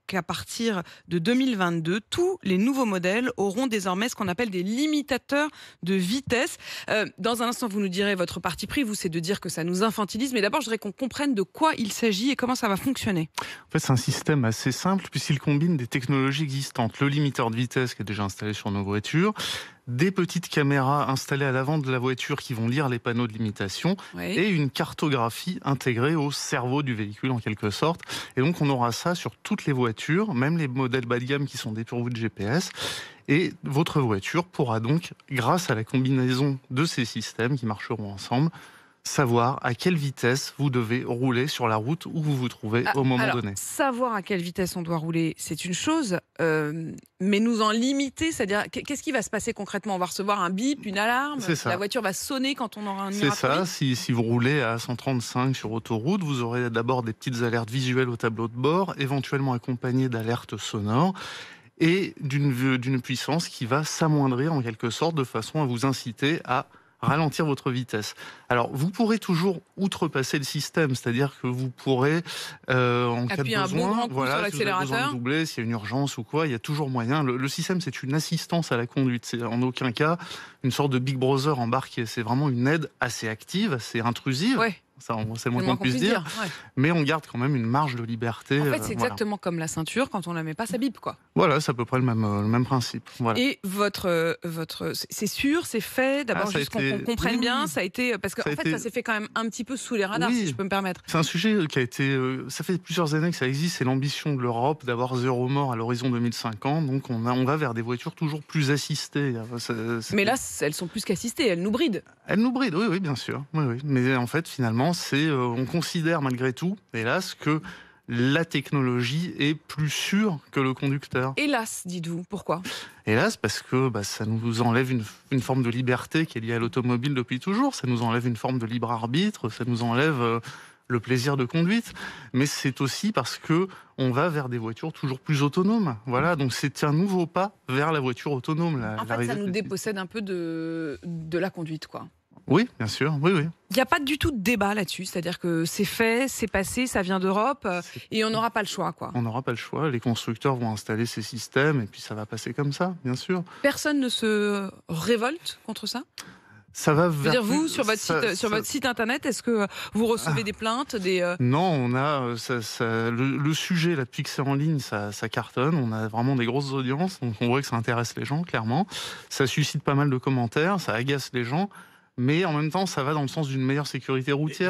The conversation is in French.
qu'à partir de 2022, tous les nouveaux modèles auront désormais ce qu'on appelle des limitateurs de vitesse. Dans un instant, vous nous direz votre parti pris, vous, c'est de dire que ça nous infantilise. Mais d'abord, je voudrais qu'on comprenne de quoi il s'agit et comment ça va fonctionner. En fait, c'est un système assez simple puisqu'il combine des technologies existantes. Le limiteur de vitesse qui est déjà installé sur nos voitures, des petites caméras installées à l'avant de la voiture qui vont lire les panneaux de limitation Oui. et une cartographie intégrée au cerveau du véhicule en quelque sorte. Et donc on aura ça sur toutes les voitures, même les modèles bas de gamme qui sont dépourvus de GPS. Et votre voiture pourra donc, grâce à la combinaison de ces systèmes qui marcheront ensemble, savoir à quelle vitesse vous devez rouler sur la route où vous vous trouvez au moment donné. Savoir à quelle vitesse on doit rouler, c'est une chose, mais nous en limiter, c'est-à-dire qu'est-ce qui va se passer concrètement? On va recevoir un bip, une alarme, C'est ça. la voiture va sonner quand on aura un C'est ira trop ça, vite. si vous roulez à 135 sur autoroute, vous aurez d'abord des petites alertes visuelles au tableau de bord, éventuellement accompagnées d'alertes sonores, et d'une puissance qui va s'amoindrir en quelque sorte de façon à vous inciter à ralentir votre vitesse. Alors, vous pourrez toujours outrepasser le système, c'est-à-dire que vous pourrez, en cas de Appuyer un bon besoin, grand coup sur si vous avez besoin de l'accélérateur. doubler, s'il y a une urgence ou quoi, il y a toujours moyen. Le système, c'est une assistance à la conduite. C'est en aucun cas une sorte de Big Brother embarqué. C'est vraiment une aide assez active, assez intrusive. Ouais, Ça, c'est le c'est moins le qu'on moins qu'on puisse puisse dire. dire. Ouais. Mais on garde quand même une marge de liberté. En fait, c'est Voilà. exactement comme la ceinture, quand on la met pas, ça bip, quoi. Voilà, c'est à peu près le même principe. Voilà. Et c'est sûr, c'est fait. D'abord, Ça a juste qu'on été... comprenne oui, bien, oui. ça a été parce qu'en Ça a fait, été... ça s'est fait quand même un petit peu sous les radars, Oui. si je peux me permettre. C'est un sujet qui a été... ça fait plusieurs années que ça existe. C'est l'ambition de l'Europe d'avoir 0 mort à l'horizon 2050. Donc on va vers des voitures toujours plus assistées. Mais là, elles sont plus qu'assistées, elles nous brident. Elles nous brident, oui, bien sûr. Oui, oui. Mais en fait, finalement, on considère malgré tout, hélas, que la technologie est plus sûre que le conducteur. Hélas, dites-vous. Pourquoi? Hélas, parce que ça nous enlève une forme de liberté qui est liée à l'automobile depuis toujours. Ça nous enlève une forme de libre arbitre. Ça nous enlève le plaisir de conduite. Mais c'est aussi parce que on va vers des voitures toujours plus autonomes. Voilà, donc c'est un nouveau pas vers la voiture autonome. En fait, ça nous dépossède un peu de la conduite, quoi. Oui, bien sûr, oui, oui. Il n'y a pas du tout de débat là-dessus, c'est-à-dire que c'est fait, c'est passé, ça vient d'Europe, et on n'aura pas le choix, quoi. On n'aura pas le choix, les constructeurs vont installer ces systèmes et puis ça va passer comme ça, bien sûr. Personne ne se révolte contre ça? Ça va Je veux vers dire, vous, plus- sur votre site internet, est-ce que vous recevez des plaintes, Non, on a le sujet là depuis que c'est en ligne, ça cartonne. On a vraiment des grosses audiences, donc on voit que ça intéresse les gens clairement. Ça suscite pas mal de commentaires, ça agace les gens, mais en même temps, ça va dans le sens d'une meilleure sécurité routière.